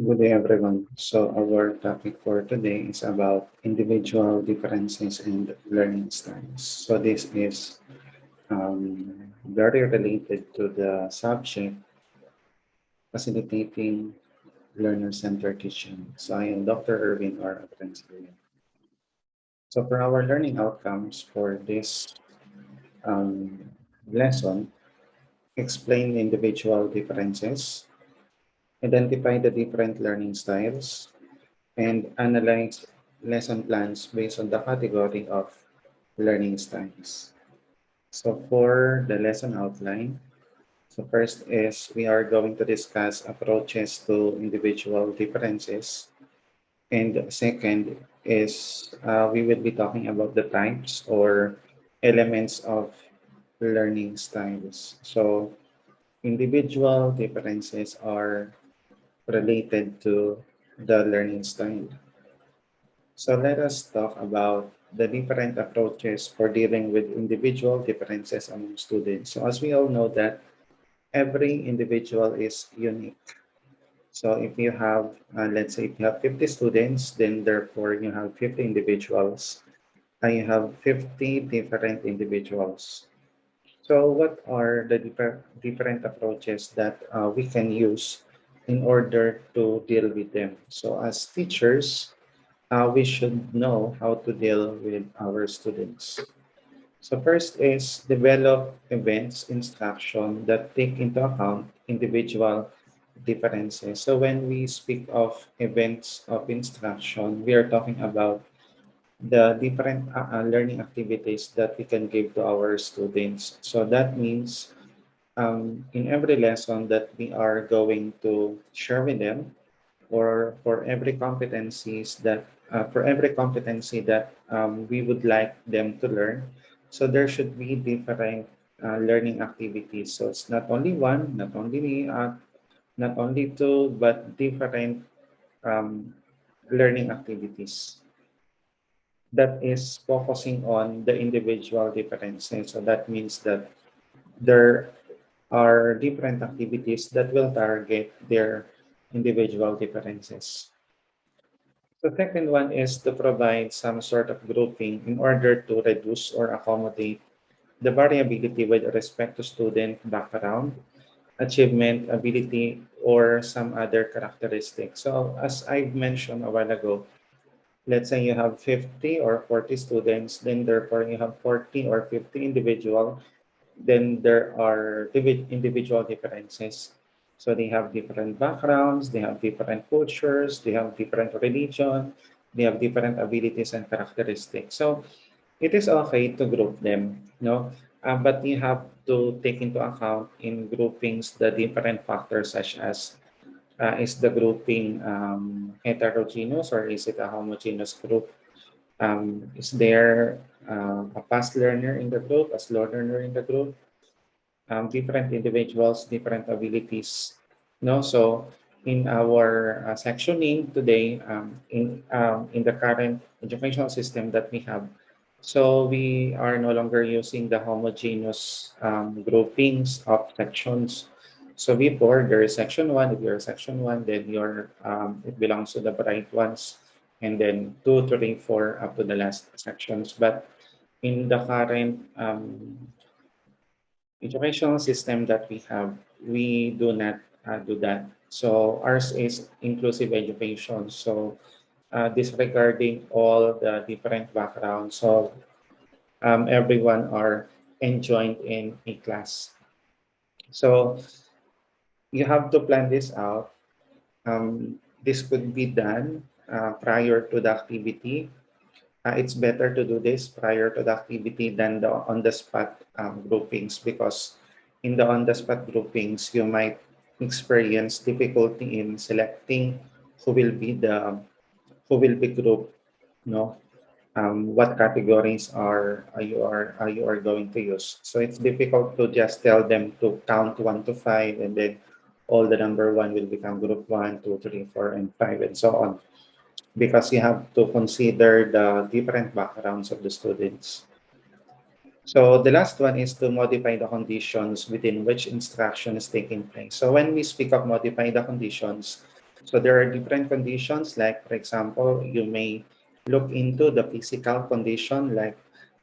Good day, everyone. So our topic for today is about individual differences and learning styles. So this is very related to the subject facilitating learner-centered teaching. So I am Dr. Irvin R. Aprensilia. So for our learning outcomes for this um, lesson, explain individual differences, identify the different learning styles, and analyze lesson plans based on the category of learning styles. So for the lesson outline, so first is we are going to discuss approaches to individual differences. And second is we will be talking about the types or elements of learning styles. So individual differences are related to the learning style. So let us talk about the different approaches for dealing with individual differences among students. So as we all know that every individual is unique. So if you have, let's say if you have 50 students, then therefore you have 50 individuals and you have 50 different individuals. So what are the different approaches that we can use in order to deal with them? So as teachers, we should know how to deal with our students. So first is develop events instruction that take into account individual differences. So when we speak of events of instruction, we are talking about the different learning activities that we can give to our students. So that means in every lesson that we are going to share with them, or for every competency that we would like them to learn. So there should be different learning activities. So it's not only one, not only two, but different um, learning activities that is focusing on the individual differences. So that means that there are different activities that will target their individual differences. The second one is to provide some sort of grouping in order to reduce or accommodate the variability with respect to student background, achievement, ability, or some other characteristics. So as I mentioned a while ago, let's say you have 50 or 40 students, then therefore you have 40 or 50 individual, then there are individual differences. So they have different backgrounds, they have different cultures, they have different religion, they have different abilities and characteristics. So it is okay to group them, no? But you have to take into account in groupings the different factors such as is the grouping heterogeneous or is it a homogeneous group? Is there a fast learner in the group, a slow learner in the group? Different individuals, different abilities. No, so in our sectioning today, in the current educational system that we have, so we are no longer using the homogeneous groupings of sections. So before there is section one, if you're section one, then your it belongs to the bright ones, and then two, three, four up to the last sections. But in the current educational system that we have, we do not do that. So ours is inclusive education. So disregarding all the different backgrounds, so everyone are enjoined in a class. So you have to plan this out. This could be done prior to the activity. It's better to do this prior to the activity than the on-the-spot groupings, because in the on-the-spot groupings, you might experience difficulty in selecting who will be the who will be grouped. No, what categories you are going to use. So it's difficult to just tell them to count one to five, and then all the number one will become group one, two, three, four, and five, and so on, because you have to consider the different backgrounds of the students. So the last one is to modify the conditions within which instruction is taking place. So when we speak of modify the conditions, So there are different conditions, like for example, you may look into the physical condition, like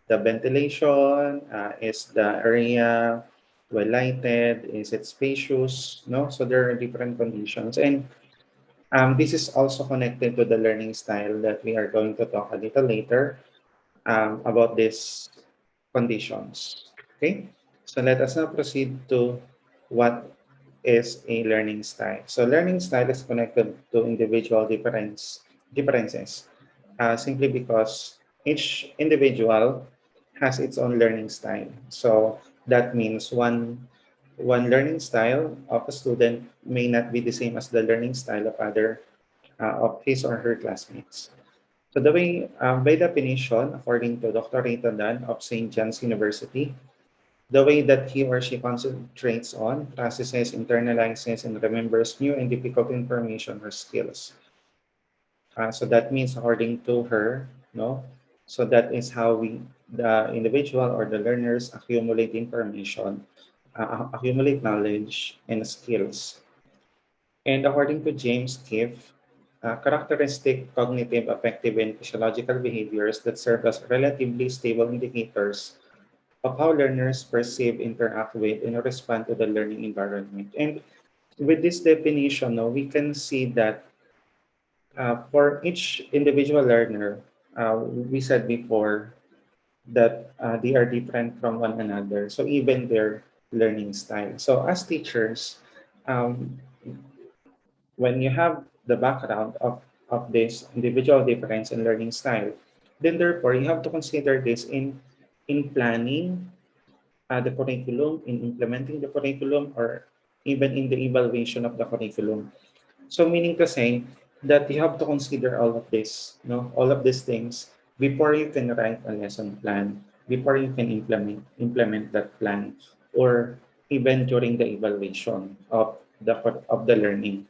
the ventilation, is the area well lighted, is it spacious, no? So there are different conditions. And this is also connected to the learning style that we are going to talk a little later, about these conditions. Okay, so let us now proceed to what is a learning style. So learning style is connected to individual differences, simply because each individual has its own learning style. So that means one learning style of a student may not be the same as the learning style of other of his or her classmates. So the way, by definition, according to Dr. Rita Dunn of St. John's University, the way that he or she concentrates on, processes, internalizes, and remembers new and difficult information or skills. So that means, according to her, no. So that is how the individual or the learners accumulate information, accumulate knowledge and skills. And according to James Kiff, characteristic cognitive, affective, and physiological behaviors that serve as relatively stable indicators of how learners perceive, interact with, and respond to the learning environment. And with this definition, no, we can see that for each individual learner, we said before that they are different from one another. So even their learning style. So as teachers, um, when you have the background of this individual difference in learning style, then therefore you have to consider this in planning the curriculum, in implementing the curriculum, or even in the evaluation of the curriculum. So meaning to say that you have to consider all of this, all of these things before you can write a lesson plan, before you can implement that plan, or even during the evaluation of the learning.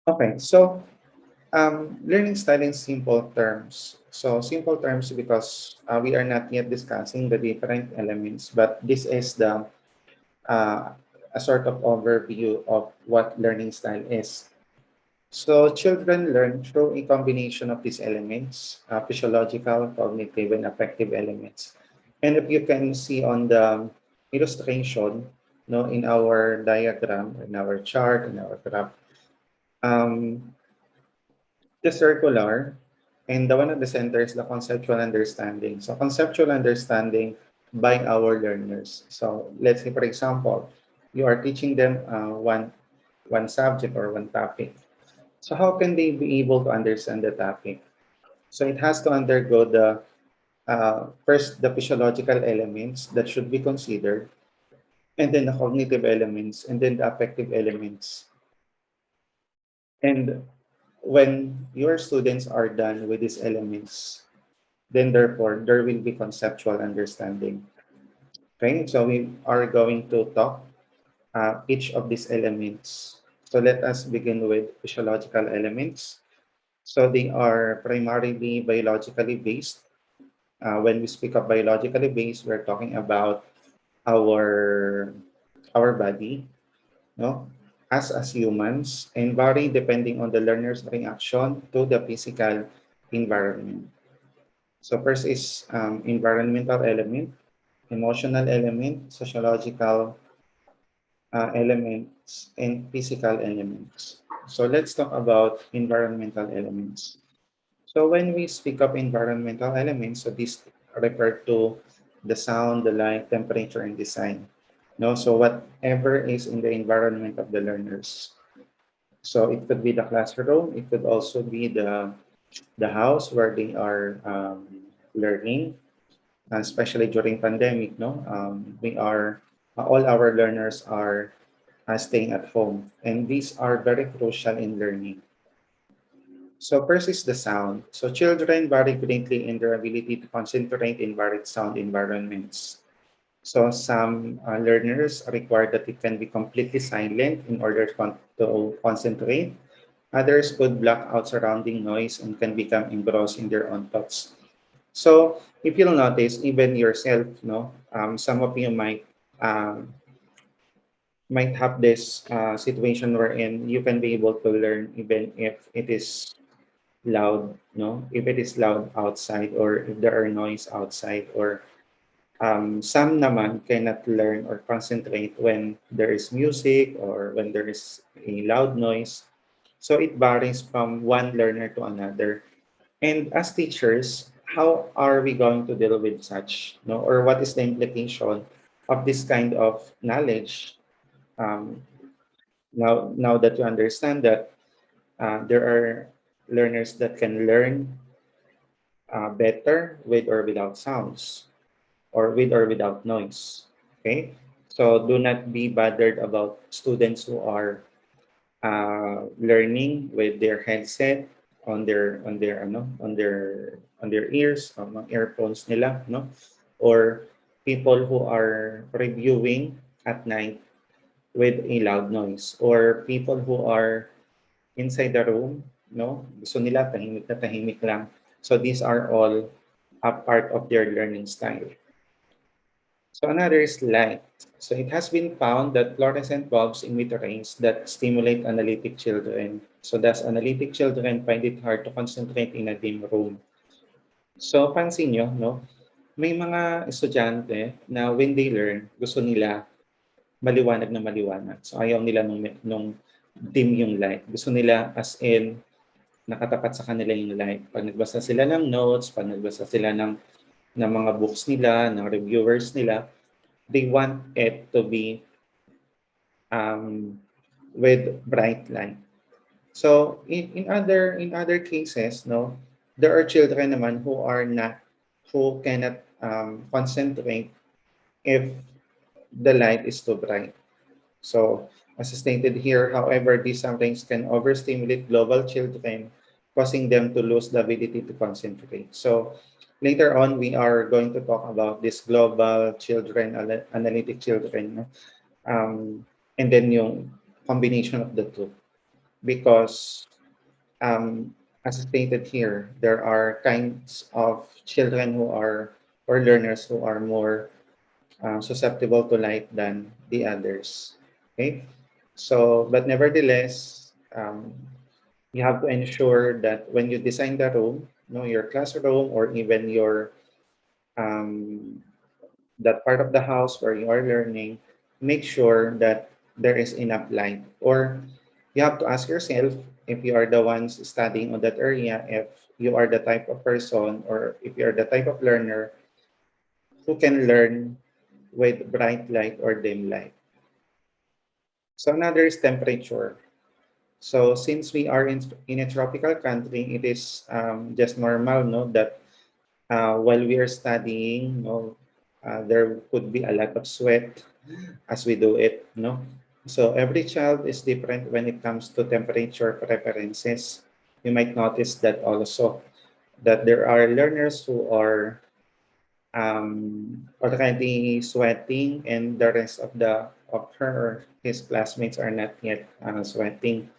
Okay, so learning style in simple terms. So simple terms because we are not yet discussing the different elements, but this is the a sort of overview of what learning style is. So children learn through a combination of these elements, physiological, cognitive, and affective elements. And if you can see on the illustration, in our diagram, in our chart, in our graph, um, the circular, and the one at the center is the conceptual understanding. So conceptual understanding by our learners. So let's say, for example, you are teaching them one subject or one topic. So how can they be able to understand the topic? So it has to undergo the first the physiological elements that should be considered, and then the cognitive elements, and then the affective elements. And when your students are done with these elements, then therefore there will be conceptual understanding. Okay, so we are going to talk each of these elements. So let us begin with physiological elements. So they are primarily biologically based. When we speak of biologically based, we're talking about our our body, no, as humans, and vary depending on the learner's reaction to the physical environment. So first is environmental element, emotional element, sociological elements, and physical elements. So let's talk about environmental elements. So when we speak of environmental elements, so these refer to the sound, the light, temperature, and design. No, so whatever is in the environment of the learners. So it could be the classroom, it could also be the house where they are learning, especially during pandemic. No, we are all our learners are staying at home, and these are very crucial in learning. So first is the sound. So children vary greatly in their ability to concentrate in varied sound environments. So some learners require that it can be completely silent in order to concentrate. Others could block out surrounding noise and can become engrossed in their own thoughts. So if you'll notice, even yourself, some of you might um, might have this situation wherein you can be able to learn even if it is loud, no? If it is loud outside or if there are noise outside, or some naman cannot learn or concentrate when there is music or when there is a loud noise. So it varies from one learner to another. And as teachers, how are we going to deal with such, no? Or what is the implication of this kind of knowledge? Um, now that you understand that there are learners that can learn better with or without sounds, or with or without noise. Okay, so do not be bothered about students who are learning with their headset on their ears, mga earphones nila, no? Or people who are reviewing at night with a loud noise, or people who are inside the room, no? Gusto nila tahimik na tahimik lang. So these are all a part of their learning style. So another is light. So it has been found that fluorescent bulbs emit rays that stimulate analytic children. So thus analytic children find it hard to concentrate in a dim room. So pansin nyo, no? May mga estudyante na when they learn, gusto nila maliwanag na maliwanag. So ayaw nila nung dim yung light. Gusto nila as in nakatapat sa kanila yung light. Pag nagbasa sila ng notes, pag nagbasa sila ng mga books nila, ng reviewers nila, they want it to be um, with bright light. So in other cases, no, there are children naman who cannot concentrate if the light is too bright. So as stated here, however, these sometimes can overstimulate global children, causing them to lose the ability to concentrate. So later on, we are going to talk about this global children, analytic children, no? And then yung combination of the two. Because as stated here, there are kinds of children who are, or learners who are more susceptible to light than the others. Okay, so but nevertheless, you have to ensure that when you design the room, your classroom or even your um, that part of the house where you are learning, make sure that there is enough light. Or you have to ask yourself if you are the ones studying on that area, if you are the type of person or if you are the type of learner who can learn with bright light or dim light. So another is temperature. So since we are in a tropical country, it is just normal, no, that while we are studying, no, there could be a lot of sweat as we do it, no. So every child is different when it comes to temperature preferences. You might notice that also, that there are learners who are already sweating, and the rest of her or his classmates are not yet sweating.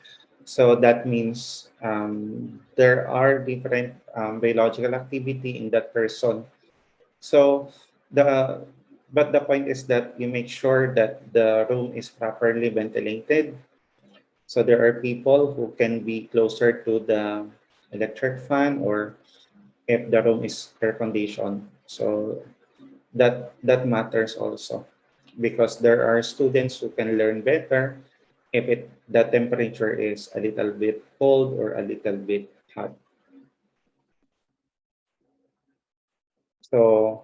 So that means there are different biological activity in that person. So the but the point is that you make sure that the room is properly ventilated. So there are people who can be closer to the electric fan, or if the room is air conditioned. So that matters also, because there are students who can learn better if the temperature is a little bit cold or a little bit hot. So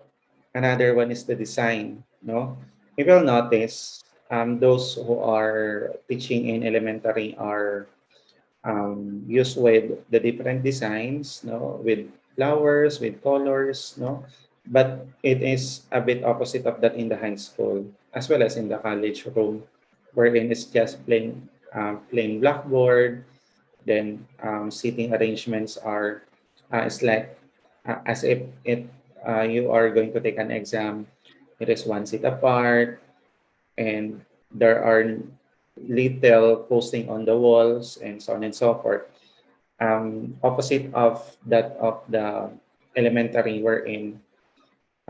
another one is the design. No, you will notice those who are teaching in elementary are used with the different designs, no, with flowers, with colors, no. But it is a bit opposite of that in the high school as well as in the college room, wherein it's just plain blackboard. Then seating arrangements are it's like as if you are going to take an exam. It is one seat apart, and there are little posting on the walls and so on and so forth. Opposite of that of the elementary, wherein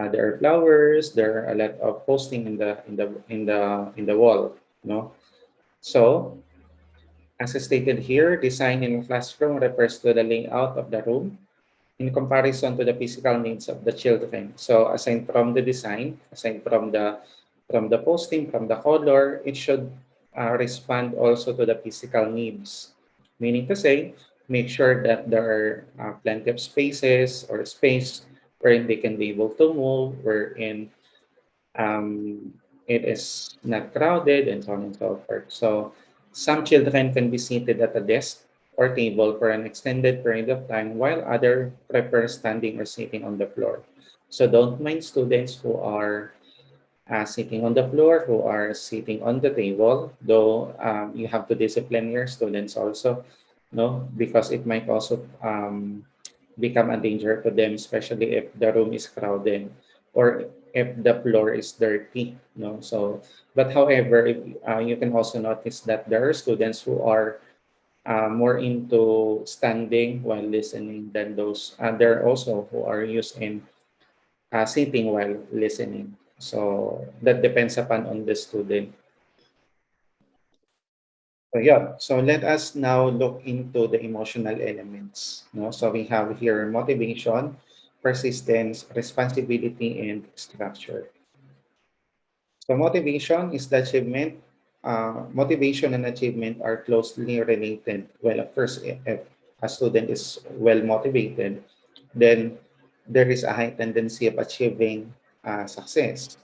there are flowers, there are a lot of posting in the wall. No, so as stated here, design in a classroom refers to the layout of the room in comparison to the physical needs of the children. So aside from the design, aside from the posting, from the color, it should respond also to the physical needs. Meaning to say, make sure that there are plenty of spaces or space wherein they can be able to move, wherein it is not crowded, and so on and so forth. So some children can be seated at a desk or table for an extended period of time, while other prefer standing or sitting on the floor. So don't mind students who are sitting on the floor, who are sitting on the table, though you have to discipline your students also, no, because it might also become a danger to them, especially if the room is crowded or if the floor is dirty, no. So, but however, if, you can also notice that there are students who are more into standing while listening than those. There are also who are used in sitting while listening. So that depends upon on the student. So yeah, so let us now look into the emotional elements. No? So we have here motivation, persistence, responsibility, and structure. So motivation is the achievement. Motivation and achievement are closely related. Well, of course, if a student is well motivated, then there is a high tendency of achieving success.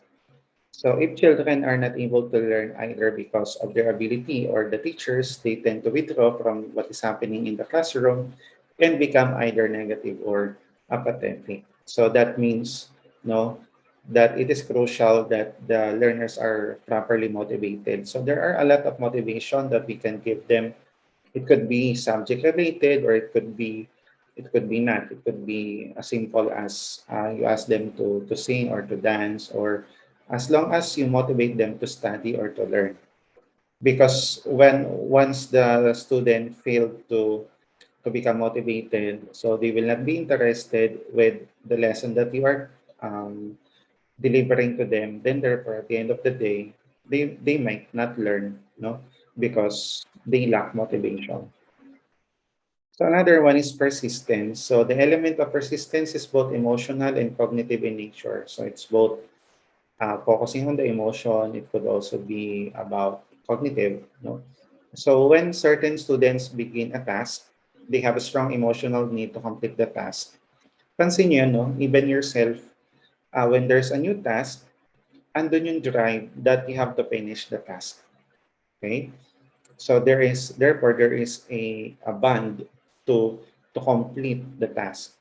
So if children are not able to learn either because of their ability or the teachers, they tend to withdraw from what is happening in the classroom and become either negative or apathetic. So that means no, that it is crucial that the learners are properly motivated. So there are a lot of motivation that we can give them. It could be subject related, or it could be not. It could be as simple as you ask them to sing or to dance, or as long as you motivate them to study or to learn. Because when once the student failed to become motivated, so they will not be interested with the lesson that you are um, delivering to them. Then therefore, at the end of the day, they might not learn, no, because they lack motivation. So another one is persistence. So the element of persistence is both emotional and cognitive in nature. So it's both focusing on the emotion. It could also be about cognitive. No? So when certain students begin a task, they have a strong emotional need to complete the task. Pansin nyo, no? Even yourself, when there's a new task, andun yung drive that you have to finish the task. Okay? So there is a bond to complete the task.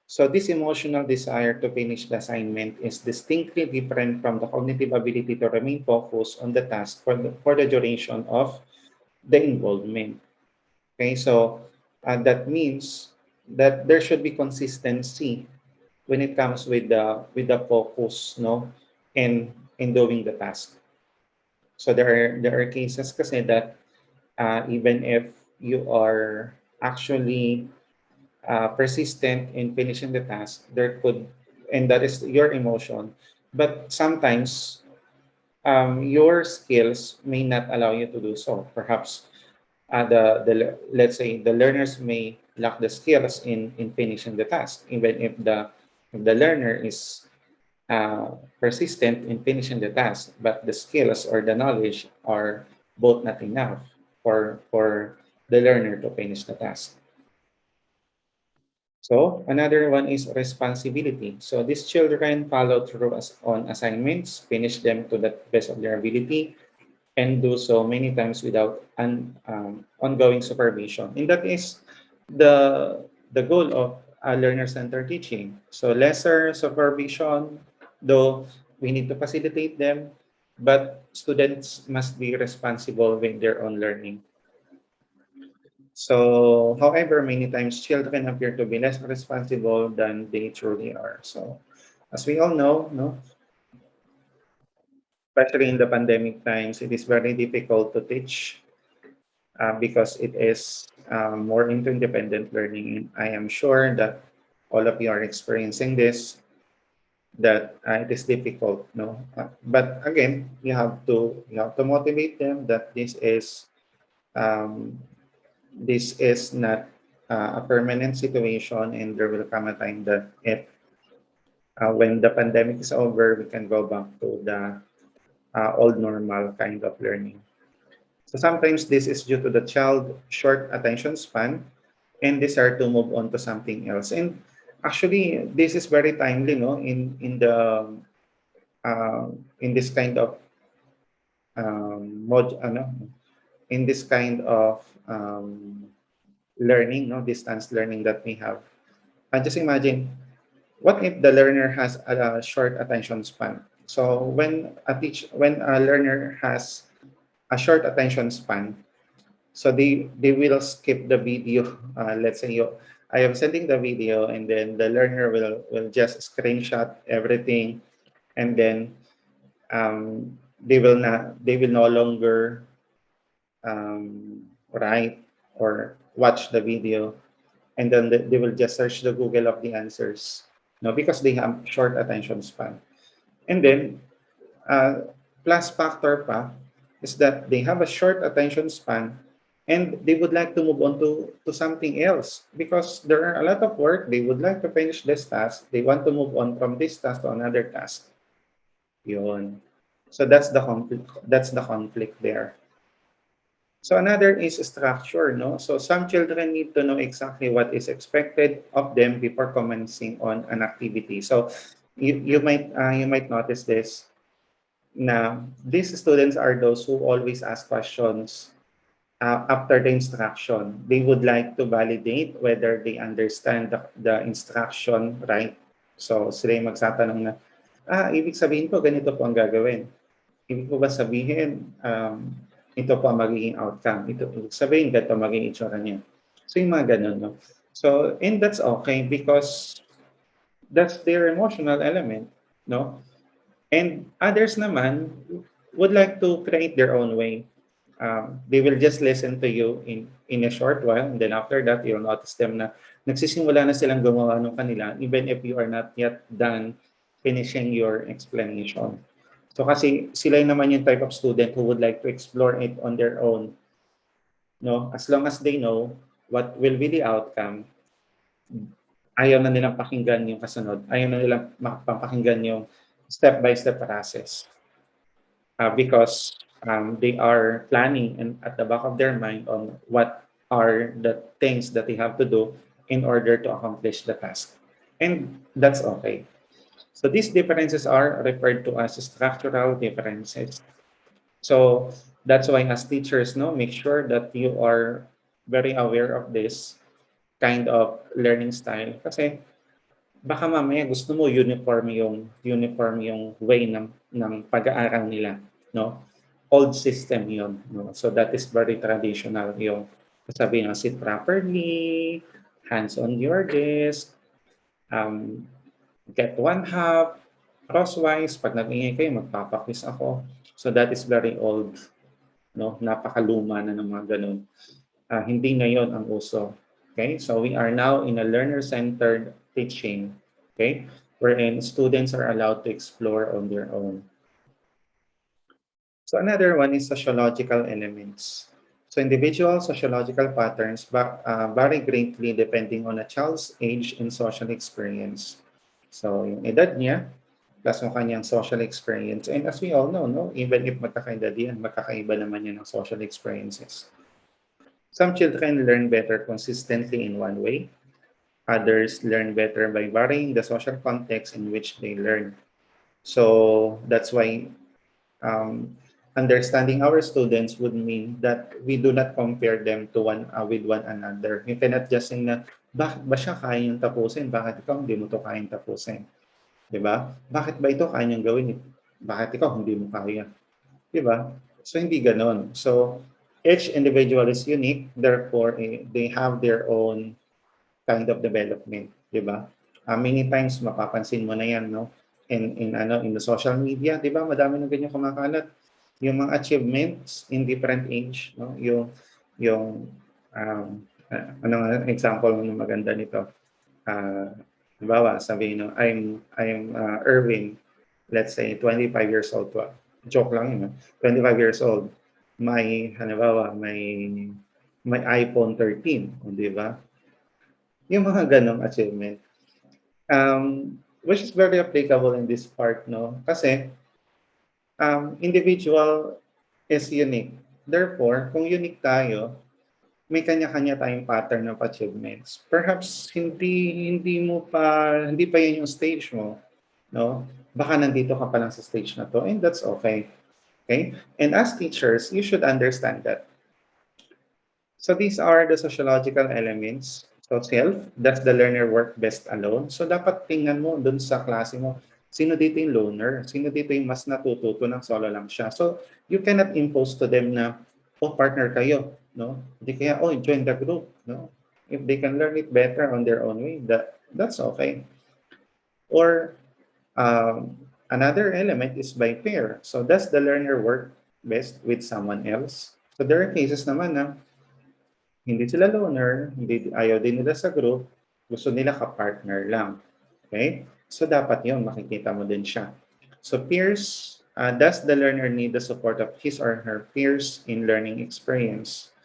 So this emotional desire to finish the assignment is distinctly different from the cognitive ability to remain focused on the task for the duration of the involvement. Okay, so that means that there should be consistency when it comes with the focus, no, in doing the task. So there are cases kasi that even if you are actually persistent in finishing the task, there could, and that is your emotion, but sometimes your skills may not allow you to do so. Perhaps let's say the learners may lack the skills in finishing the task, even if the learner is persistent in finishing the task, but the skills or the knowledge are both not enough for the learner to finish the task. So another one is responsibility. So these children follow through on assignments, finish them to the best of their ability, and do so many times without ongoing supervision. And that is the goal of learner-centered teaching. So lesser supervision, though we need to facilitate them, but students must be responsible with their own learning. So, however, many times children appear to be less responsible than they truly are. So, as we all know, no, especially in the pandemic times, it is very difficult to teach because it is more into independent learning. And I am sure that all of you are experiencing this. that it is difficult, no. But again, you have to motivate them that um, this is not a permanent situation, and there will come a time that when the pandemic is over, we can go back to the old normal kind of learning. So sometimes this is due to the child short attention span and desire to move on to something else. And actually, this is very timely, no, uh, in this kind of in this kind of learning, no, distance learning that we have. And just imagine, what if the learner has a short attention span? So when a learner has a short attention span, so they will skip the video. Let's say I am sending the video, and then the learner will just screenshot everything, and then they will no longer write or watch the video, and then they will just search the Google of the answers. No, because they have short attention span. And then plus factor pa is that they have a short attention span, and they would like to move on to something else because there are a lot of work. They would like to finish this task. They want to move on from this task to another task. Yun. So that's the conflict there. So another is structure, no? So some children need to know exactly what is expected of them before commencing on an activity. So you might notice this. Now, these students are those who always ask questions after the instruction. They would like to validate whether they understand the instruction, right? So sila yung magsatanong na, ibig sabihin po, ganito po ang gagawin. Ibig po ba sabihin, ito po ang magiging outcome. Ito po sabihin, ganito ang magiging itsura niya. So yung mga ganun, no? So, and that's okay because that's their emotional element, no? And others naman would like to create their own way. They will just listen to you in a short while, and then after that, you'll notice them na nagsisimula na silang gumawa ng kanila, even if you are not yet done finishing your explanation. So kasi sila naman yung type of student who would like to explore it on their own. No? As long as they know what will be the outcome, ayaw na nilang pakinggan yung kasunod. Ayaw na nilang pakinggan yung step-by-step process. Because they are planning and at the back of their mind on what are the things that they have to do in order to accomplish the task. And that's okay. So these differences are referred to as structural differences. So that's why as teachers, no, make sure that you are very aware of this kind of learning style. Kasi baka mamaya gusto mo uniform yung way ng pag-aaral nila, no? Old system 'yon, no? So that is very traditional yung sabi ng sit properly, hands on your desk, um, get one half, crosswise, pag nag-ingay kayo magpapa-quiz ako. So that is very old, no? Napakaluma na ng mga gano'n. Hindi na 'yon ang uso. Okay? So we are now in a learner-centered teaching, okay? Wherein students are allowed to explore on their own. So another one is sociological elements. So individual sociological patterns vary greatly depending on a child's age and social experience. So yung edad niya, plus yung kanyang social experience. And as we all know, no, even if magkakaedad yan, magkakaiba naman yan ng social experiences. Some children learn better consistently in one way. Others learn better by varying the social context in which they learn. So that's why understanding our students would mean that we do not compare them to with one another. You cannot just say na, bakit ba siya kaya niyang tapusin? Bakit ikaw hindi mo to kayang tapusin? Diba? Bakit ba ito kaya niyang gawin? Bakit ikaw hindi mo kaya? Diba? So, hindi ganon. So, each individual is unique. Therefore, they have their own kind of development, 'di ba? Many times mapapansin mo na 'yan, no? In the social media, 'di ba? Madami ng ganyan kumakalat. Yung mga achievements in different age, no? Yung um, ano nga example ng maganda nito? Uh, Halimbawa, sabihin no, I'm Erwin, let's say 25 years old. Joke lang yun. 25 years old. May iPhone 13, di ba? Yung mga ganong achievement. Which is very applicable in this part, no? Kasi individual is unique. Therefore, kung unique tayo, may kanya-kanya tayong pattern of achievements. Perhaps hindi pa yun yung stage mo, no? Baka nandito ka pa lang sa stage na to, and that's okay. Okay? And as teachers, you should understand that. So these are the sociological elements. So self, that's the learner work best alone. So dapat tingnan mo dun sa klase mo, sino dito yung loner? Sino dito yung mas natututo ng solo lang siya? So you cannot impose to them na, oh, partner kayo, no? Hindi kaya, oh, join the group, no? If they can learn it better on their own way, that's okay. Or another element is by pair. So does the learner work best with someone else? So there are cases naman na hindi sila loner, ayaw din nila sa group, gusto nila ka-partner lang. Okay? So dapat yon makikita mo din siya. So peers, does the learner need the support of his or her peers in learning experience?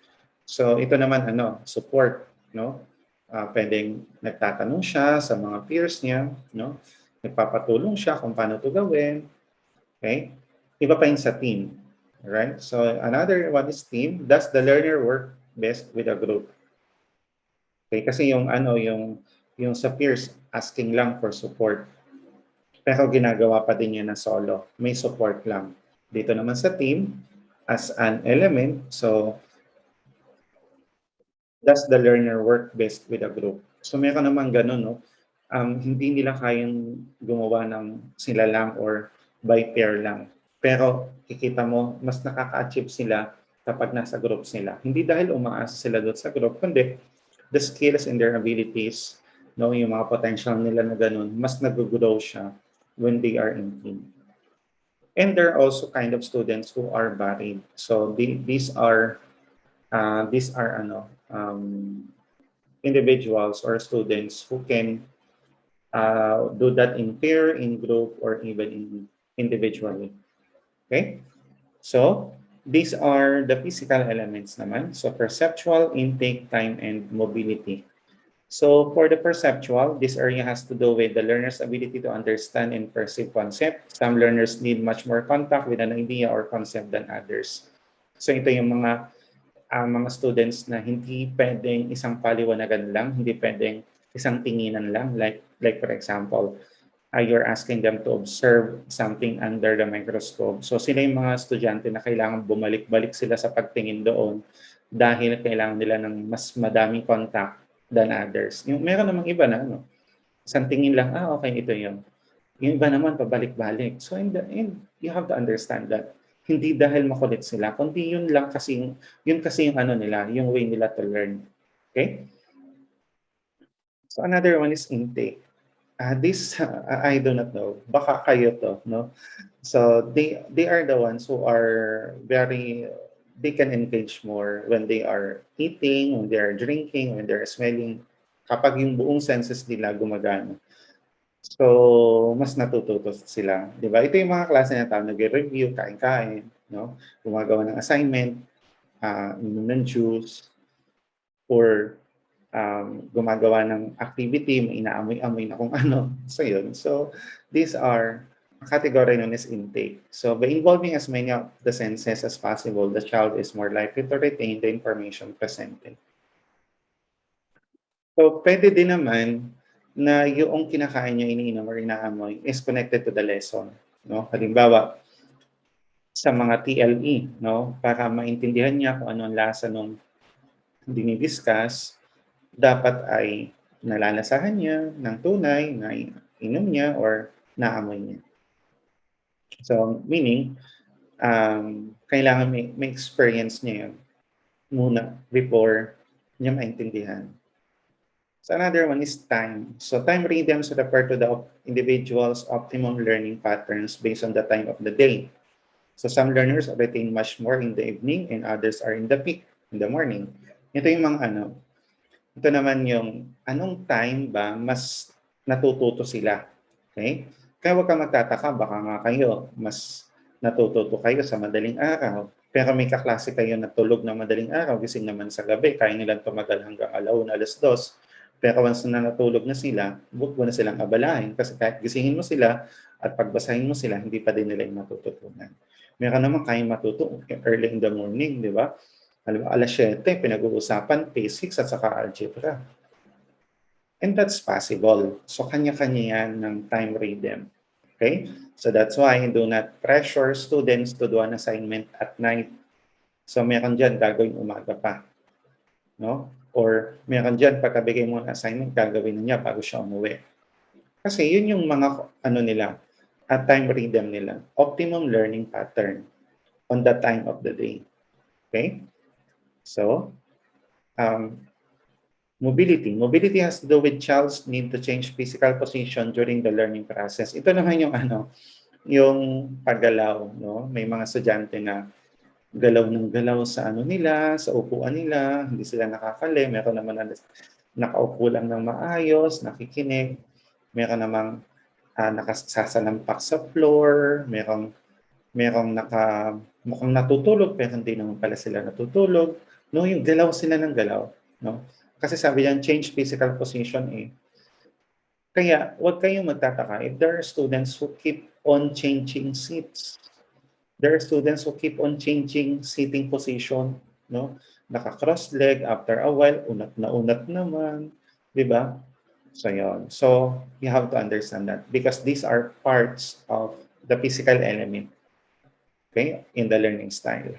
So ito naman support, no? Pwedeng nagtatanong siya sa mga peers niya, no? Nagpapatulong siya kung paano ito gawin. Okay? Iba pa yung sa team. Right? So another one is team. Does the learner work best with a group? Okay, kasi yung sa peers asking lang for support. Pero ginagawa pa din niya na solo. May support lang. Dito naman sa team as an element, so does the learner work best with a group? So meron naman ganun, no? Hindi nila kayang gumawa ng sila lang or by pair lang. Pero kikita mo, mas nakaka-achieve sila kapag nasa group sila. Hindi dahil umaasa sila doon sa group, kundi the skills and their abilities, no, yung mga potential nila na ganun, mas nag-grow siya when they are in team. And there are also kind of students who are varied. So these are individuals or students who can do that in pair, in group, or even individually. Okay? So, these are the physical elements naman. So, perceptual, intake, time, and mobility. So, for the perceptual, this area has to do with the learner's ability to understand and perceive concept. Some learners need much more contact with an idea or concept than others. So, ito yung mga students na hindi pwedeng isang paliwanagan lang, hindi pwedeng isang tinginan lang. Like for example, you're asking them to observe something under the microscope. So sila yung mga estudyante na kailangan bumalik-balik sila sa pagtingin doon dahil kailangan nila ng mas madaming contact than others. Yung meron namang iba na isang tingin lang, okay, ito yun. Yung iba naman pabalik-balik. So you have to understand that hindi dahil makulit sila, kundi yun kasi yung nila, yung way nila to learn. Okay? So another one is intake. This I do not know. Baka kayo to, no? So they are the ones who are they can engage more when they are eating, when they are drinking, when they are smelling. Kapag yung buong senses nila gumagana. So, mas natututo sila. Di ba? Ito yung mga klase na tao, nag-review, kain-kain, no? Gumagawa ng assignment, inom ng juice, or gumagawa ng activity, may inaamoy-amoy na kung ano. So, yun. So, these are category known as intake. So, by involving as many of the senses as possible, the child is more likely to retain the information presented. So, pwede din naman na yung kinakain niya, iniinom or inaamoy is connected to the lesson. No? Halimbawa, sa mga TLE, no? Para maintindihan niya kung ano ang lasa nung dinidiscuss, dapat ay nalalasahan niya ng tunay na inom niya or naamoy niya. So, meaning, kailangan may experience niya yun muna before niya maintindihan. So another one is time. So time rhythms refer to the individual's optimum learning patterns based on the time of the day. So some learners retain much more in the evening and others are in the peak, in the morning. Ito yung mga ito naman yung anong time ba mas natututo sila. Okay? Kaya huwag kang magtataka, baka nga kayo, mas natututo kayo sa madaling araw. Pero may kaklase kayo na tulog ng madaling araw, gising naman sa gabi, kaya nilang tumagal hanggang 1:00, 2:00. Pero once na natulog na sila, huwag mo na silang abalahin kasi kahit gisingin mo sila at pagbasahin mo sila, hindi pa din nila yung matututunan. Meron naman kayong matuto early in the morning, di ba? Alam mo, 7:00, pinag-uusapan, basics at saka algebra. And that's possible. So, kanya-kanya yan ng time rhythm. Okay? So, that's why do not pressure students to do an assignment at night. So, meron dyan, gagawin umaga pa. No? Or meron dyan, pagkabigay mo ng assignment, gagawin na niya bago siya umuwi. Kasi yun yung mga, nila, at time rhythm nila. Optimum learning pattern on the time of the day. Okay? So, mobility. Mobility has to do with child's need to change physical position during the learning process. Ito naman yung yung paggalaw, no? May mga estudyante na galaw ng galaw sa nila, sa upuan nila, hindi sila nakakali. Meron naman na nakaupo lang ng maayos, nakikinig. Meron namang nakasasalampak sa floor, merong mukhang natutulog pero hindi naman pala sila natutulog. No, yung galaw sila ng galaw, no? Kasi sabi yan, change physical position eh. Kaya huwag kayong magtataka if there are students who keep on changing seats. There are students who keep on changing seating position, no? Naka-cross leg, after a while, unat na unat naman, di ba? So yun. So you have to understand that because these are parts of the physical element, okay, in the learning style.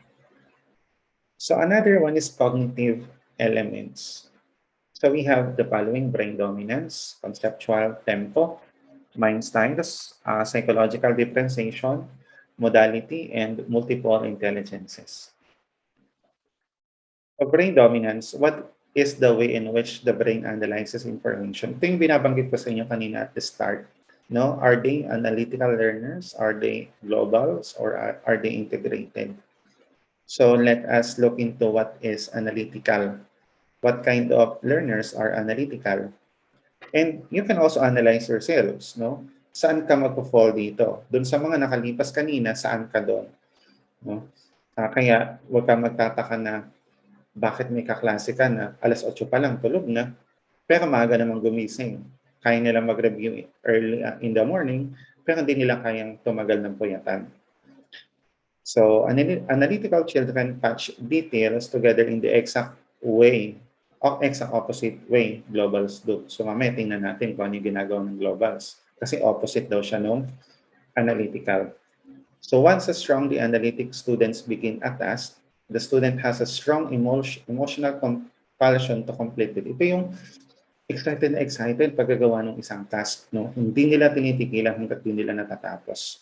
So another one is cognitive elements. So we have the following: brain dominance, conceptual tempo, mind styles, psychological differentiation, modality, and multiple intelligences. So brain dominance, what is the way in which the brain analyzes information? Ito yung binabanggit ko sa inyo kanina at the start. No? Are they analytical learners? Are they globals? Or are they integrated? So let us look into what is analytical. What kind of learners are analytical? And you can also analyze yourselves, no? Saan ka magpo-fall dito? Doon sa mga nakalipas kanina, saan ka doon? No? Kaya huwag kang magtataka na bakit may kaklase ka na 8:00 pa lang tulog na, pero maaga namang gumising. Kaya nila mag-review early in the morning, pero hindi nila kayang tumagal ng puyatan. So, analytical children patch details together in the exact way, exact opposite way globals do. So, mamaya tingnan natin kung ano yung ginagawa ng globals. Kasi opposite daw siya nung analytical. So, once a strongly analytic students begin a task, the student has a strong emotional compulsion to complete it. Ito yung excited na excited paggagawa ng isang task. No? Hindi nila tinitigilan hanggat hindi nila natatapos.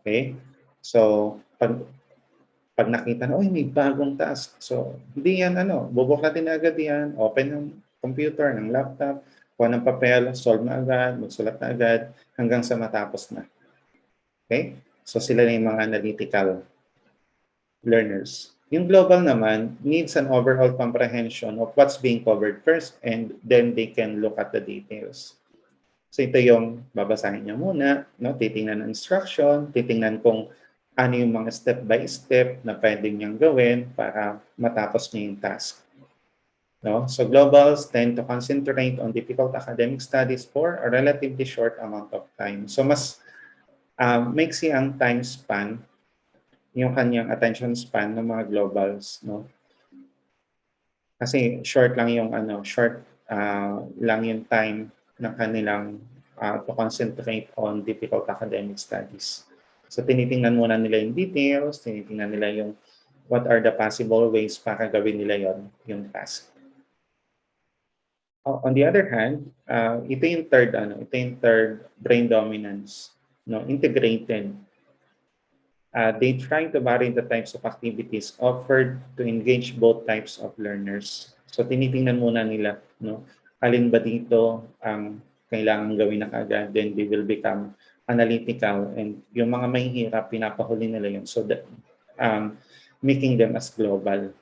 Okay? So, pag nakita na, may bagong task. So, hindi yan, bubuklatin na agad yan, open ng computer, ng laptop, kuha ng papel, solve na agad, magsulat na agad, hanggang sa matapos na. Okay? So, sila na yung mga analytical learners. Yung global naman needs an overall comprehension of what's being covered first, and then they can look at the details. So ito yung babasahin niya muna, no? Titingnan ng instruction, titingnan kung ano yung mga step by step na pwedeng niyang gawin para matapos niya yung task. No? So globals tend to concentrate on difficult academic studies for a relatively short amount of time. So mas maiksi ang time span, yung kanyang attention span ng mga globals, no? Kasi short lang yung short lang yung time ng kanilang to concentrate on difficult academic studies. So tinitingnan muna nila yung details, tinitingnan nila yung what are the possible ways para gawin nila yung task. On the other hand, ito yung third brain dominance, no, integrated. They try to vary the types of activities offered to engage both types of learners. So tinitingnan muna nila, no, alin ba dito ang kailangan gawin na kaagad, then they will become analytical, and yung mga mahihirap, pinapahuli nila yun. So that, making them as global.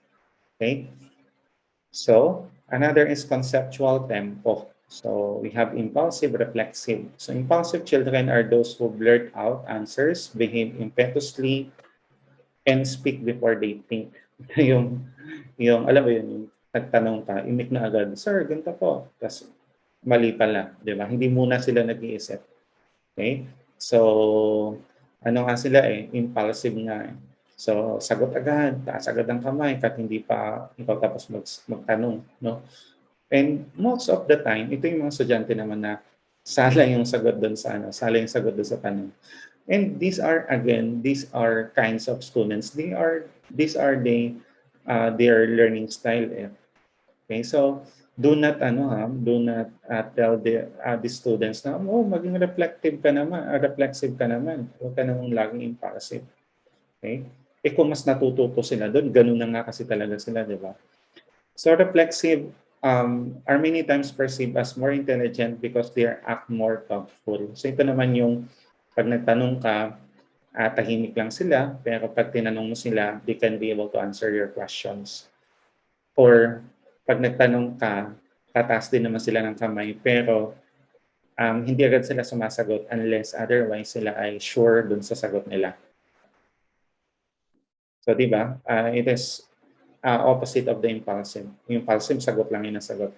Okay? So, another is conceptual tempo. So we have impulsive, reflexive. So impulsive children are those who blurt out answers, behave impetuously, and speak before they think. yung, alam mo yun, yung nagtanong ka, imik na agad, sir, ganito po. Tapos mali pala, di ba? Hindi muna sila nag-iisip. Okay? So, ano nga sila impulsive nga. So, sagot agad, taas agad ang kamay, kahit hindi pa ikaw tapos magtanong, no? And most of the time, ito yung mga estudyante naman na sala yung sagot doon sa sala yung sagot doon sa tanong. And these are kinds of students. These are their learning style. Okay, so do not tell the students na, oh, maging reflexive ka naman. Huwag ka namang laging impulsive. Okay? Kung mas natututo sila doon, ganun na nga kasi talaga sila, di ba? So reflexive are many times perceived as more intelligent because they act more thoughtful. So ito naman yung pag nagtanong ka, tahimik lang sila, pero pag tinanong mo sila, they can be able to answer your questions. Or pag nagtanong ka, tataas din naman sila ng kamay, pero hindi agad sila sumasagot unless otherwise sila ay sure dun sa sagot nila. So, di ba? It is opposite of the impulsive. Yung impulsive, sagot lang yun ang sagot.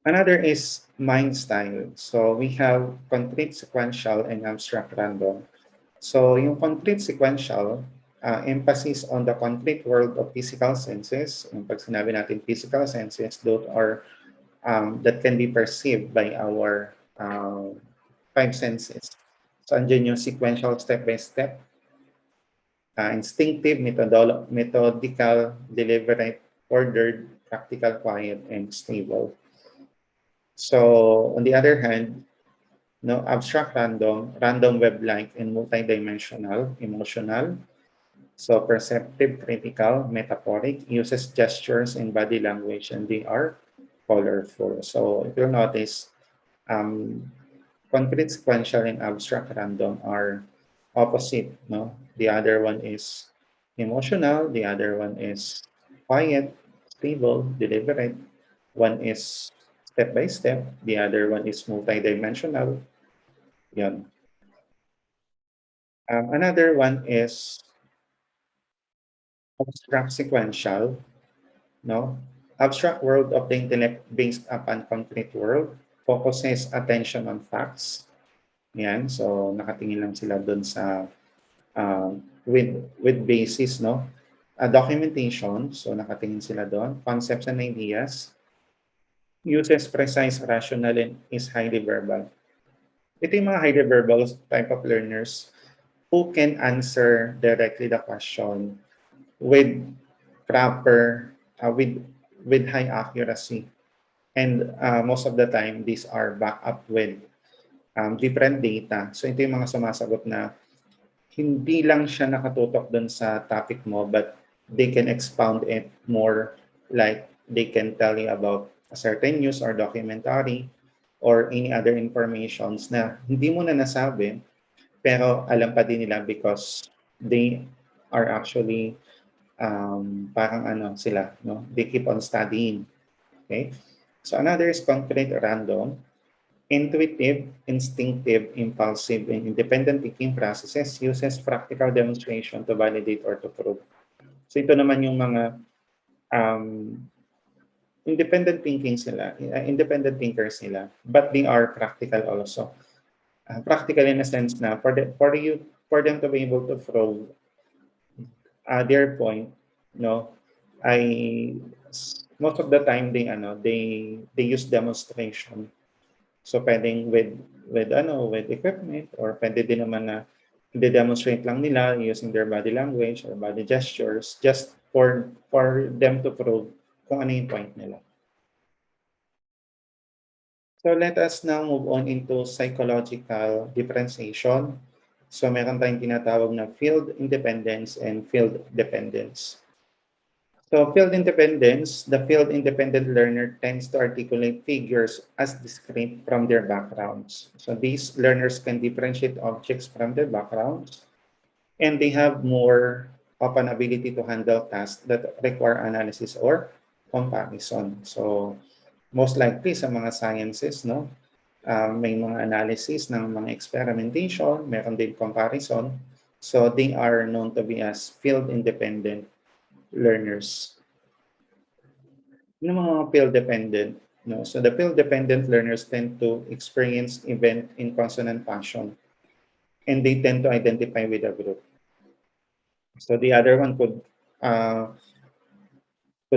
Another is mind style. So, we have concrete, sequential, and abstract random. So, yung concrete sequential, emphasis on the concrete world of physical senses. Yung pag sinabi natin physical senses, those are that can be perceived by our five senses. So, andyan yung sequential step-by-step, instinctive, methodical, deliberate, ordered, practical, quiet, and stable. So, on the other hand, no, abstract random web-like, and multidimensional, emotional. So perceptive, critical, metaphoric, uses gestures and body language, and they are colorful. So if you'll notice, concrete, sequential, and abstract random are opposite. No, the other one is emotional. The other one is quiet, stable, deliberate. One is step by step. The other one is multidimensional. Yun. Another one is abstract sequential. No, abstract world of the intellect based upon concrete world focuses attention on facts. Yan, so nakatingin lang sila doon sa with basis, no? Documentation, so nakatingin sila doon. Concepts and ideas. Uses precise, rational, and is highly verbal. Ito yung mga highly verbal type of learners who can answer directly the question with proper, with high accuracy. And most of the time, these are backed up with different data. So ito yung mga sumasagot na hindi lang siya nakatutok dun sa topic mo, but they can expound it more, like they can tell you about a certain news or documentary or any other informations na hindi mo na nasabi, pero alam pa din nila because they are actually parang sila, no? They keep on studying. Okay? So another is concrete random. Intuitive, instinctive, impulsive, and independent thinking processes uses practical demonstration to validate or to prove. So ito naman yung mga independent thinking sila, independent thinkers sila, but they are practical also. Practical in a sense na for them to be able to prove their point, no, I most of the time they use demonstration. So pwedeng with equipment, or pwede din naman na i-demonstrate lang nila using their body language or body gestures just for them to prove kung ano yung point nila. So let us now move on into psychological differentiation. So meron tayong tinatawag na field independence and field dependence. So field independence, the field independent learner tends to articulate figures as discrete from their backgrounds. So these learners can differentiate objects from their backgrounds, and they have more of an ability to handle tasks that require analysis or comparison. So Most likely sa mga sciences, no? May mga analysis ng mga experimentation, meron din comparison. So they are known to be as field-independent learners. Yung mga field-dependent, no? So the field-dependent learners tend to experience event in consonant fashion, and they tend to identify with a group. So the other one could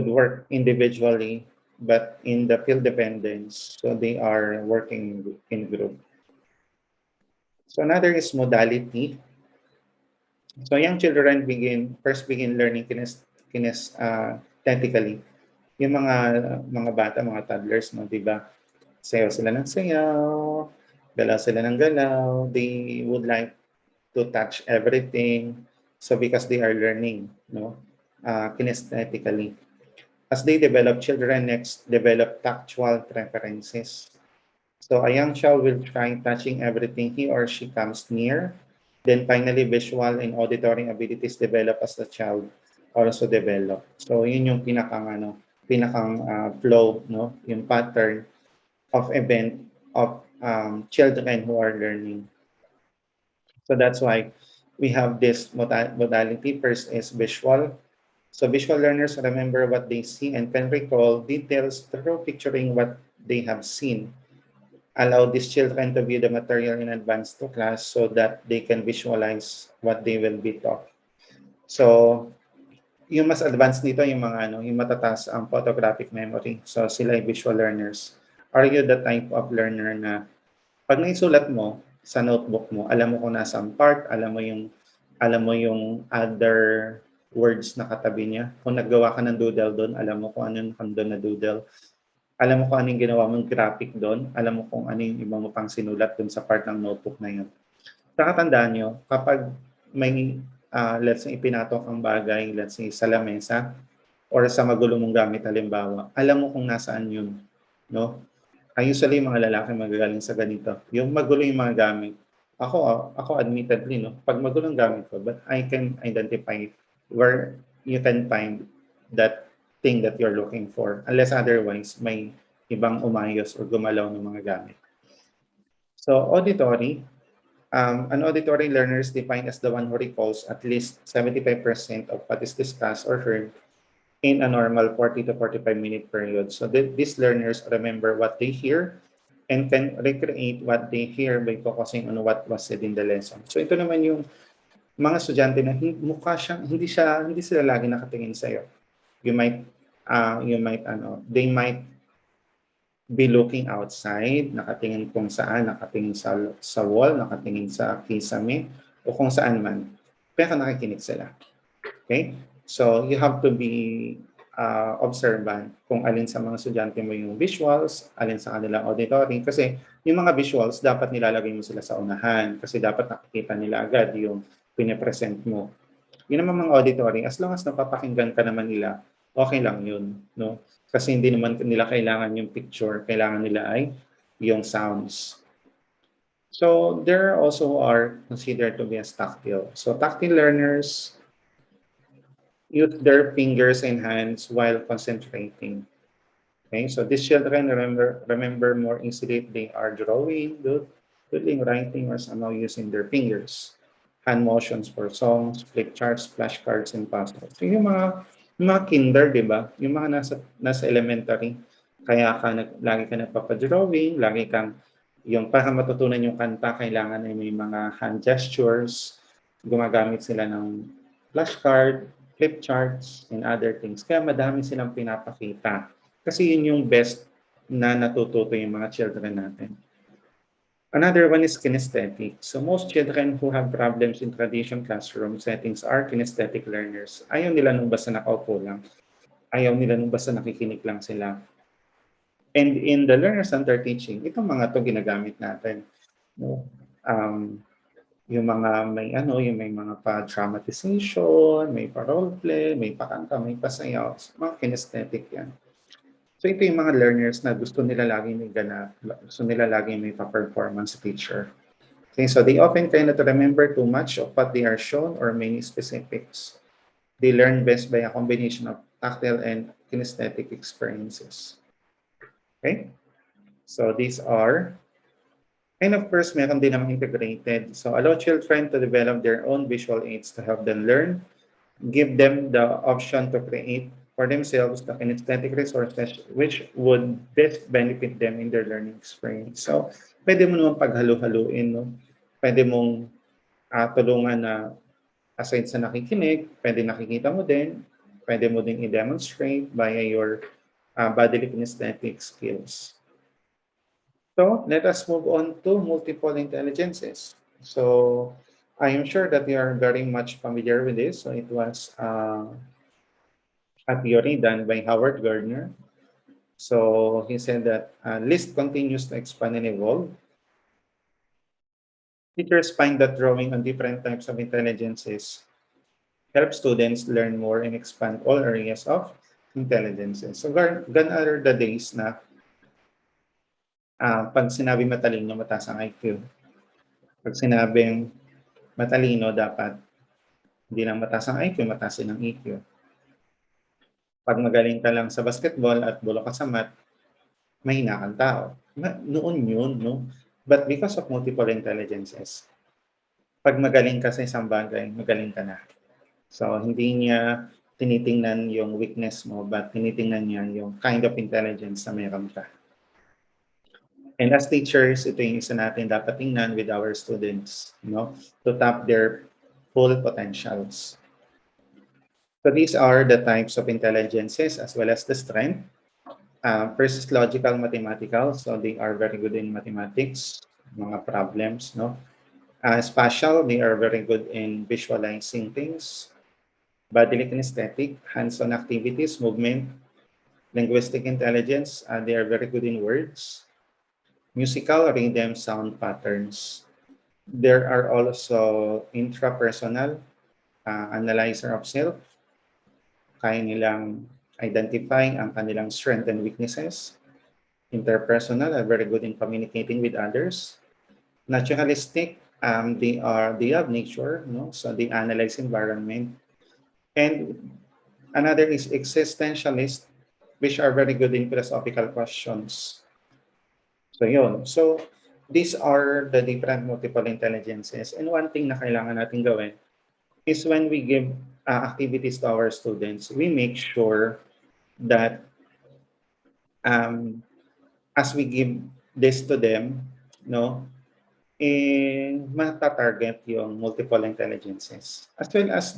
work individually, but in the field dependence, so they are working in group. So another is modality. So young children first begin learning kinesthetically. Yung mga bata, mga toddlers, no, 'di ba? Sayaw sila ng sayaw, galaw sila ng galaw. They would like to touch everything. So because they are learning, no, kinesthetically. As they develop, children next develop tactual preferences. So a young child will try touching everything he or she comes near. Then finally, visual and auditory abilities develop as the child also develop. So yun yung pinakang flow, no? Yung pattern of event of children who are learning. So that's why we have this modality. First is visual. So visual learners remember what they see and can recall details through picturing what they have seen. Allow these children to view the material in advance to class so that they can visualize what they will be taught. So yung mas advanced nito yung yung matataas ang photographic memory. So sila ay visual learners. Are you the type of learner na pag naisulat mo sa notebook mo, alam mo kung nasang part, alam mo yung other words na katabi niya. Kung naggawa ka ng doodle doon, alam mo kung ano yung doon na doodle. Alam mo kung ano yung ginawa mong graphic doon. Alam mo kung ano yung iba mo pang sinulat doon sa part ng notebook na yun. Takatandaan nyo, kapag may, let's say, ipinatok ang bagay, let's say, sa lamesa, or sa magulo mong gamit, halimbawa, alam mo kung nasaan yun. No? Usually, mga lalaki magagaling sa ganito. Yung magulo yung mga gamit. Ako admittedly, no? Pag magulo ang gamit ko, but I can identify where you can find that thing that you're looking for. Unless otherwise, may ibang umayos or gumalaw ng mga gamit. So, auditory. An auditory learner is defined as the one who recalls at least 75% of what is discussed or heard in a normal 40 to 45-minute period. So these learners remember what they hear and can recreate what they hear by focusing on what was said in the lesson. So ito naman yung mga estudyante na hindi sila lagi nakatingin sa iyo. They might be looking outside, nakatingin kung saan, nakatingin sa wall, nakatingin sa kisame, o kung saan man. Pero nakikinig sila. Okay? So you have to be observant kung alin sa mga estudyante mo yung visuals, alin sa kanilang auditory. Kasi yung mga visuals, dapat nilalagay mo sila sa unahan kasi dapat nakikita nila agad yung pinipresent mo. Yun naman mga auditory, as long as napapakinggan ka naman nila, okay lang yun. No? Kasi hindi naman nila kailangan yung picture, kailangan nila ay yung sounds. So there also are considered to be as tactile. So tactile learners use their fingers and hands while concentrating. Okay, so these children remember more easily if they are drawing, doodling, writing, or somehow using their fingers. Hand motions for songs, flip charts, flashcards, and puzzles. So yung mga kinder, di ba? Yung mga nasa elementary, kaya lagi ka nagpapadrawing, lagi kang, yung para matutunan yung kanta, kailangan ay may mga hand gestures, gumagamit sila ng flashcard, flip charts, and other things. Kaya madami silang pinapakita. Kasi yun yung best na natututo yung mga children natin. Another one is kinesthetic. So most children who have problems in traditional classroom settings are kinesthetic learners. Ayaw nila nung basta nakaupo lang. Ayaw nila nung basta nakikinig lang sila. And in the learner-centered teaching, itong mga to ginagamit natin. No? Yung may mga pa-dramatization, may pa-role play, may pa-kanta, may pa-sayaw. Mga kinesthetic yan. So ito yung mga learners na gusto nila lagi may ganap, gusto nila lagi may pa-performance teacher. Okay, so they often cannot remember too much of what they are shown or many specifics. They learn best by a combination of tactile and kinesthetic experiences. Okay? So these are, and of course, meron din naman integrated. So allow children to develop their own visual aids to help them learn. Give them the option to create for themselves the kinesthetic resources which would best benefit them in their learning experience. So pwede mo naman paghalo-haluin, no? Pwede mong tulungan na aside sa nakikinig, pwede nakikita mo din, pwede mo din i-demonstrate via your bodily kinesthetic skills. So let us move on to multiple intelligences. So I am sure that you are very much familiar with this. So it was a theory done by Howard Gardner. So he said that list continues to expand and evolve. Teachers find that drawing on different types of intelligences help students learn more and expand all areas of intelligences. So gone are the days na pag sinabi matalino, mataas ang IQ. Pag sinabing matalino, dapat hindi lang mataas ang IQ, mataas din ang EQ. Pag magaling ka lang sa basketball at bulo ka sa math, mahina kang tao. Noon yun, no? But because of multiple intelligences, pag magaling ka sa isang bagay, magaling ka na. So, hindi niya tinitingnan yung weakness mo, but tinitingnan niya yung kind of intelligence na meron ka. And as teachers, ito yung isa natin dapat tingnan with our students, to tap their full potentials. So these are the types of intelligences as well as the strength. First is logical mathematical, so they are very good in mathematics, mga problems, no? Spatial, they are very good in visualizing things. Bodily kinesthetic, hands-on activities, movement. Linguistic intelligence, they are very good in words. Musical, rhythm, sound patterns. There are also intrapersonal, analyzer of self. Kaya nilang identify ang kanilang strengths and weaknesses. Interpersonal are very good in communicating with others. Naturalistic, they have nature, no? So they analyze environment. And another is existentialist, which are very good in philosophical questions. So yun. So these are the different multiple intelligences. And one thing na kailangan natin gawin is when we give activities to our students, we make sure that as we give this to them, no, mata-target yung multiple intelligences as well as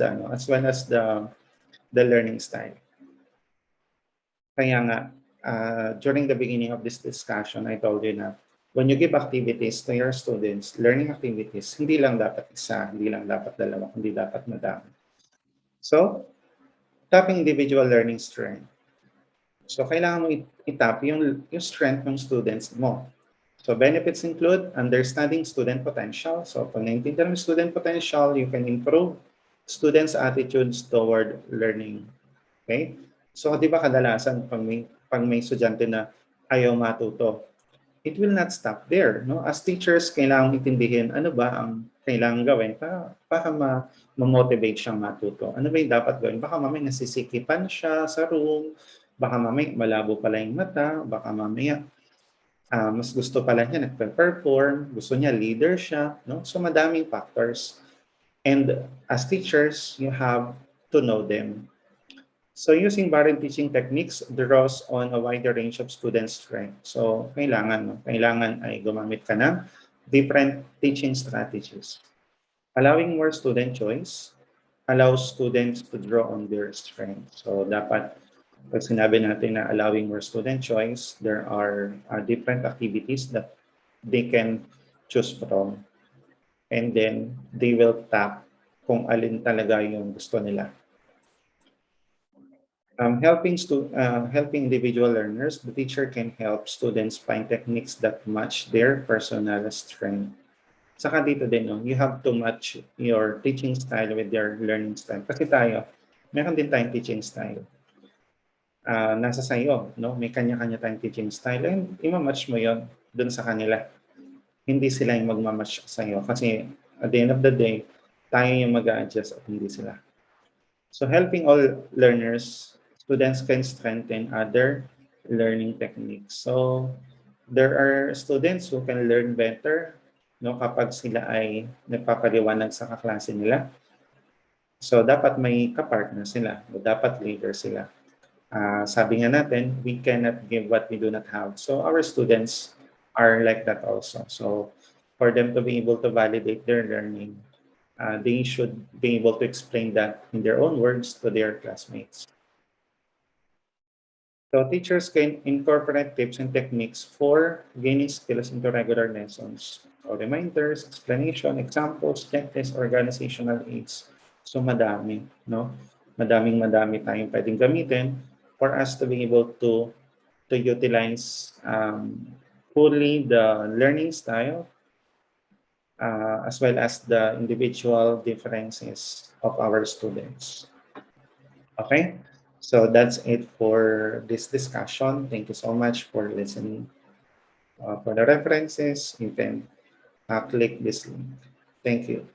the learning style. Kaya nga, during the beginning of this discussion, I told you na when you give activities to your students, learning activities, hindi lang dapat isa, hindi lang dapat dalawa, hindi dapat madami. So, tapping individual learning strength. So, kailangan mo itap yung strength ng students mo. So, benefits include understanding student potential. So, pag naintindihan mo student potential, you can improve students' attitudes toward learning. Okay? So, di ba kadalasan pag may estudyante na ayaw matuto, it will not stop there. No? As teachers, kailangan intindihin ano ba ang kailangan gawin para ma-motivate siyang matuto. Ano ba yung dapat gawin? Baka mamaya nasisikipan siya sa room, baka mamaya malabo pala yung mata, baka mamaya mas gusto pala niya nagpe-perform, gusto niya leader siya. No? So madaming factors. And as teachers, you have to know them. So using varied teaching techniques draws on a wider range of students' strength. So kailangan ay gumamit ka ng different teaching strategies. Allowing more student choice allows students to draw on their strength. So dapat pag sinabi natin na allowing more student choice, there are different activities that they can choose from. And then they will tap kung alin talaga yung gusto nila. Helping individual learners, the teacher can help students find techniques that match their personal strength. Saka dito din, no, you have to match your teaching style with their learning style. Kasi tayo, meron din tayong teaching style. Nasa sayo, no? May kanya-kanya tayong teaching style. And ima-match mo yon dun sa kanila. Hindi sila yung magmamatch sa'yo. Kasi at the end of the day, tayo yung mag-a-adjust at hindi sila. So helping all learners, students can strengthen other learning techniques. So there are students who can learn better no kapag sila ay nagpapaliwanag sa kaklase nila. So dapat may kapartner sila, o dapat leader sila. Sabi nga natin, we cannot give what we do not have. So our students are like that also. So for them to be able to validate their learning, they should be able to explain that in their own words to their classmates. So teachers can incorporate tips and techniques for gaining skills into regular lessons. So reminders, explanation, examples, checklists, organizational aids. So madami, no? Madami tayong pwedeng gamitin for us to be able to utilize fully the learning style as well as the individual differences of our students. Okay, so that's it for this discussion. Thank you so much for listening. For the references, you can click this link. Thank you.